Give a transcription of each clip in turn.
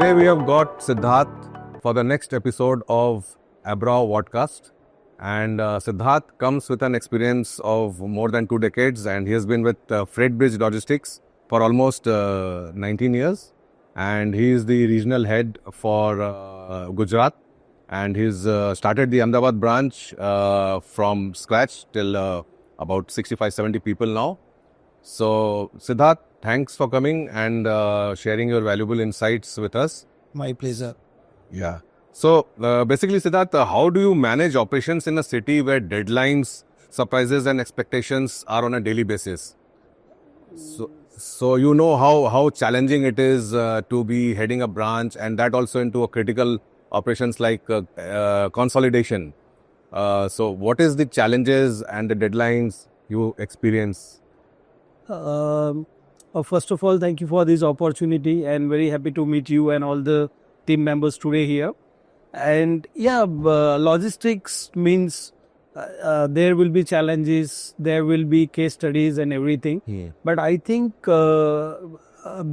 Today we have got Siddharth for the next episode of Abrao podcast. And Siddharth comes with an experience of more than 2 decades, and he has been with Freight Bridge Logistics for almost 19 years. And he is the regional head for Gujarat. And he's started the Ahmedabad branch from scratch till about 65-70 people now. So, Siddharth, thanks for coming and sharing your valuable insights with us. My pleasure. Yeah. So, basically, Siddharth, how do you manage operations in a city where deadlines, surprises, and expectations are on a daily basis? So you know how challenging it is to be heading a branch, and that also into a critical operations like consolidation. So, what is the challenges and the deadlines you experience? First of all, thank you for this opportunity and very happy to meet you and all the team members today here. And yeah, logistics means there will be challenges, there will be case studies and everything. Yeah. But I think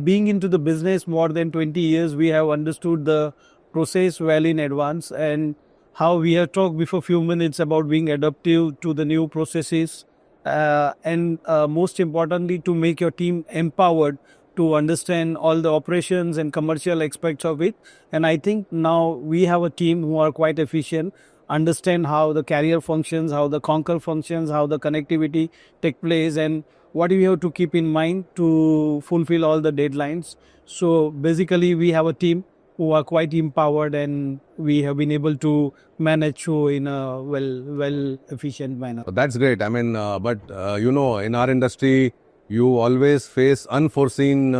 being into the business more than 20 years, we have understood the process well in advance, and how we have talked before few minutes about being adaptive to the new processes. And most importantly, to make your team empowered to understand all the operations and commercial aspects of it. And I think now we have a team who are quite efficient, understand how the carrier functions, how the conquer functions, how the connectivity take place, and what we have to keep in mind to fulfill all the deadlines. So basically, we have a team who are quite empowered, and we have been able to manage show in a well efficient manner. That's great. I mean, but you know, in our industry, you always face unforeseen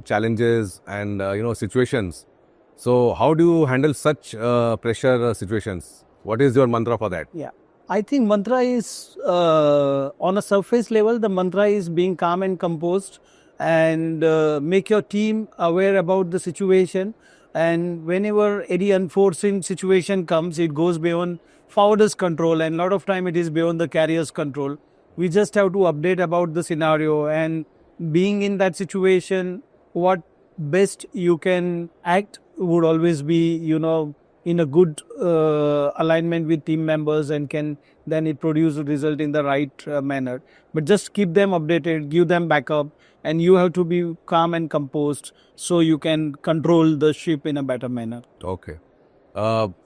challenges and situations. So, how do you handle such pressure situations? What is your mantra for that? Yeah, I think mantra is on a surface level. The mantra is being calm and composed, and make your team aware about the situation. And whenever any unforeseen situation comes, it goes beyond forwarder's control, and a lot of time it is beyond the carrier's control. We just have to update about the scenario, and being in that situation, what best you can act would always be, in a good alignment with team members, and can then it produce a result in the right manner. But just keep them updated, give them backup, and you have to be calm and composed so you can control the ship in a better manner. Okay.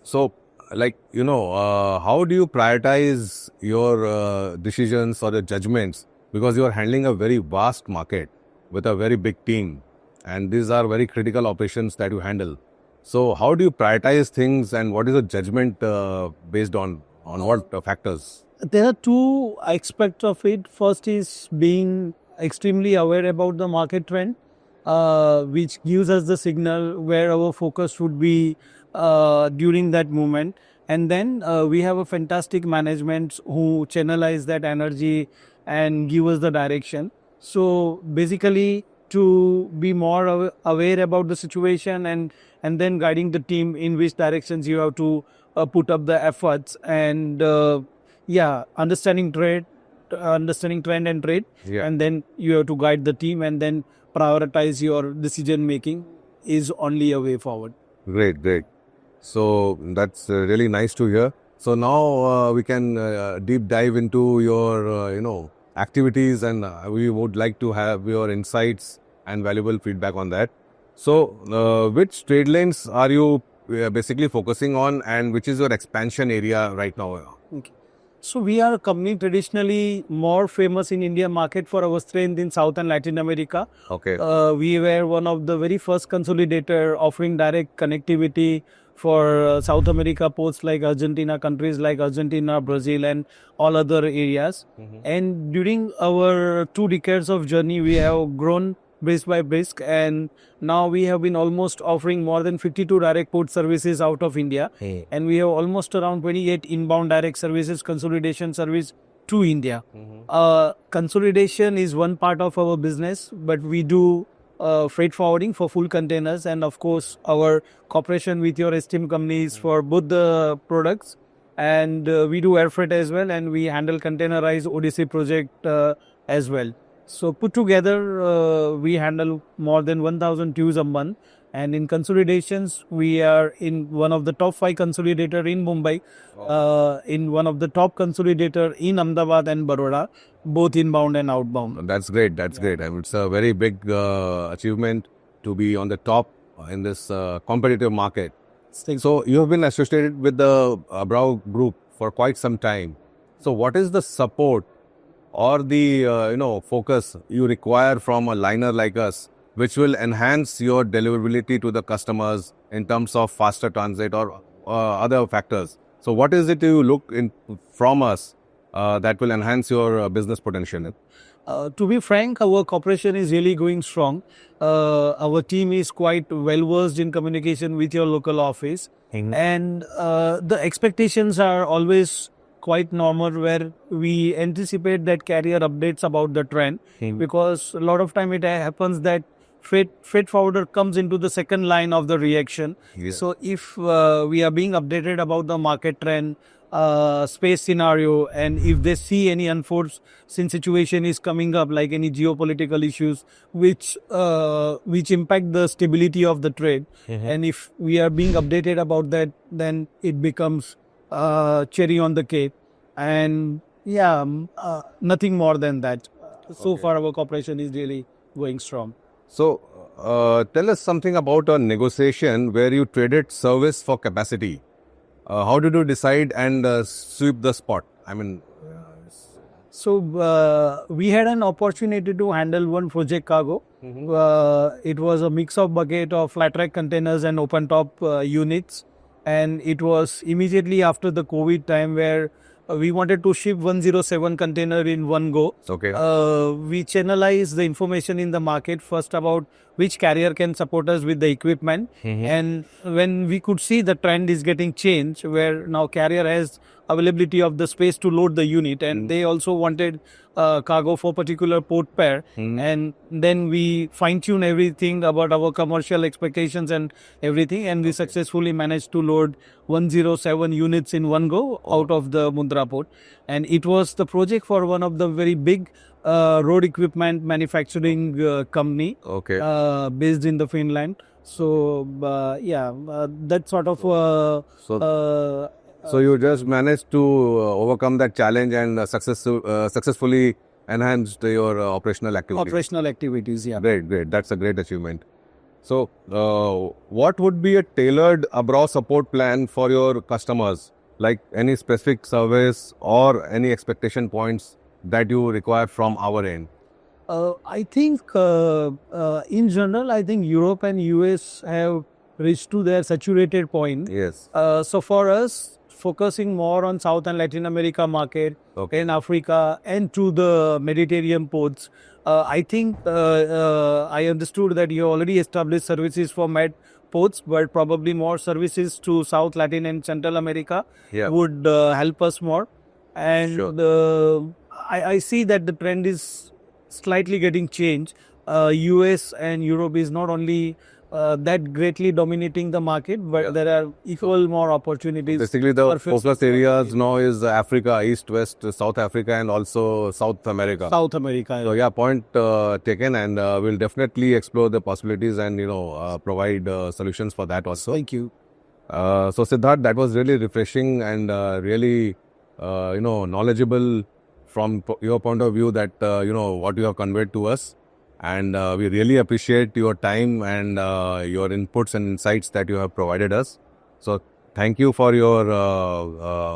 So, how do you prioritize your decisions or the judgments? Because you are handling a very vast market with a very big team, and these are very critical operations that you handle. So, how do you prioritize things, and what is the judgment based on what factors? There are two aspects of it. First is being extremely aware about the market trend, which gives us the signal where our focus should be during that moment. And then we have a fantastic management who channelize that energy and give us the direction. So basically, to be more aware about the situation, and then guiding the team in which directions you have to put up the efforts, and understanding trend and trade, and then you have to guide the team, and then prioritize your decision making is only a way forward. Great. So that's really nice to hear. So now we can deep dive into your activities, and we would like to have your insights and valuable feedback on that. So which trade lanes are you basically focusing on, and which is your expansion area right now? Okay. So we are a company traditionally more famous in India market for our strength in South and Latin America. Okay. We were one of the very first consolidator offering direct connectivity for South America ports like Argentina, countries like Argentina, Brazil, and all other areas. And during our 2 decades of journey, we have grown brisk by brisk, and now we have been almost offering more than 52 direct port services out of India. And we have almost around 28 inbound direct services, consolidation service to India. Consolidation is one part of our business, but we do freight forwarding for full containers, and of course our cooperation with your esteemed companies for both the products. And we do air freight as well, and we handle containerized ODC project as well. So put together, we handle more than 1,000 TEUs a month, And in consolidations, we are in one of the top 5 consolidator in Mumbai, in one of the top consolidator in Ahmedabad and Baroda, both inbound and outbound. That's great. That's great. I mean, it's a very big achievement to be on the top in this competitive market. So you have been associated with the Abrao group for quite some time. So what is the support or the focus you require from a liner like us, which will enhance your deliverability to the customers in terms of faster transit or other factors? So what is it you look in from us that will enhance your business potential? To be frank, our cooperation is really going strong. Our team is quite well versed in communication with your local office, and the expectations are always quite normal, where we anticipate that carrier updates about the trend, because a lot of time it happens that freight forwarder comes into the second line of the reaction. Yes. So if we are being updated about the market trend, space scenario, and if they see any unforeseen situation is coming up, like any geopolitical issues which impact the stability of the trade, and if we are being updated about that, then it becomes cherry on the cake. And nothing more than that. So far our cooperation is really going strong. So tell us something about a negotiation where you traded service for capacity. How did you decide and sweep the spot? I mean, So we had an opportunity to handle one project cargo. It was a mix of bucket of flat rack containers and open top units, and it was immediately after the COVID time, where we wanted to ship 107 container in one go. okay. We channelize the information in the market first about which carrier can support us with the equipment. And when we could see the trend is getting changed, where now carrier has availability of the space to load the unit, and they also wanted cargo for particular port pair. And then we fine tune everything about our commercial expectations and everything, and we successfully managed to load 107 units in one go out of the Mundra port. And it was the project for one of the very big road equipment manufacturing company, based in the Finland. So that sort of So you just managed to overcome that challenge and successfully enhanced your operational activities. operational activities. Great. That's a great achievement. So what would be a tailored Abrao support plan for your customers? Like any specific service or any expectation points that you require from our end? I think in general, I think Europe and US have reached to their saturated point. Yes. So for us, focusing more on South and Latin America market, in Africa and to the Mediterranean ports, I think I understood that you already established services for Med ports, but probably more services to South, Latin and Central America would help us more. And I see that the trend is slightly getting changed. US and Europe is not only that greatly dominating the market, but there are equal more opportunities. Basically, the focus areas now is Africa, East, West, South Africa, and also South America. South America. So point taken, and we'll definitely explore the possibilities and provide solutions for that also. Thank you. So Siddharth, that was really refreshing and really knowledgeable from your point of view, that what you have conveyed to us. And we really appreciate your time and your inputs and insights that you have provided us. So thank you for your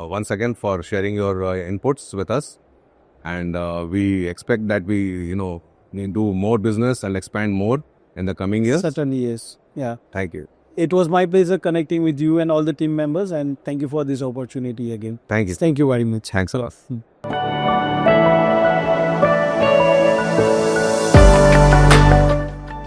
once again for sharing your inputs with us. And we expect that we do more business and expand more in the coming years. Certainly, yes. Yeah. Thank you. It was my pleasure connecting with you and all the team members, and thank you for this opportunity again. Thank you. Thank you very much. Thanks a lot.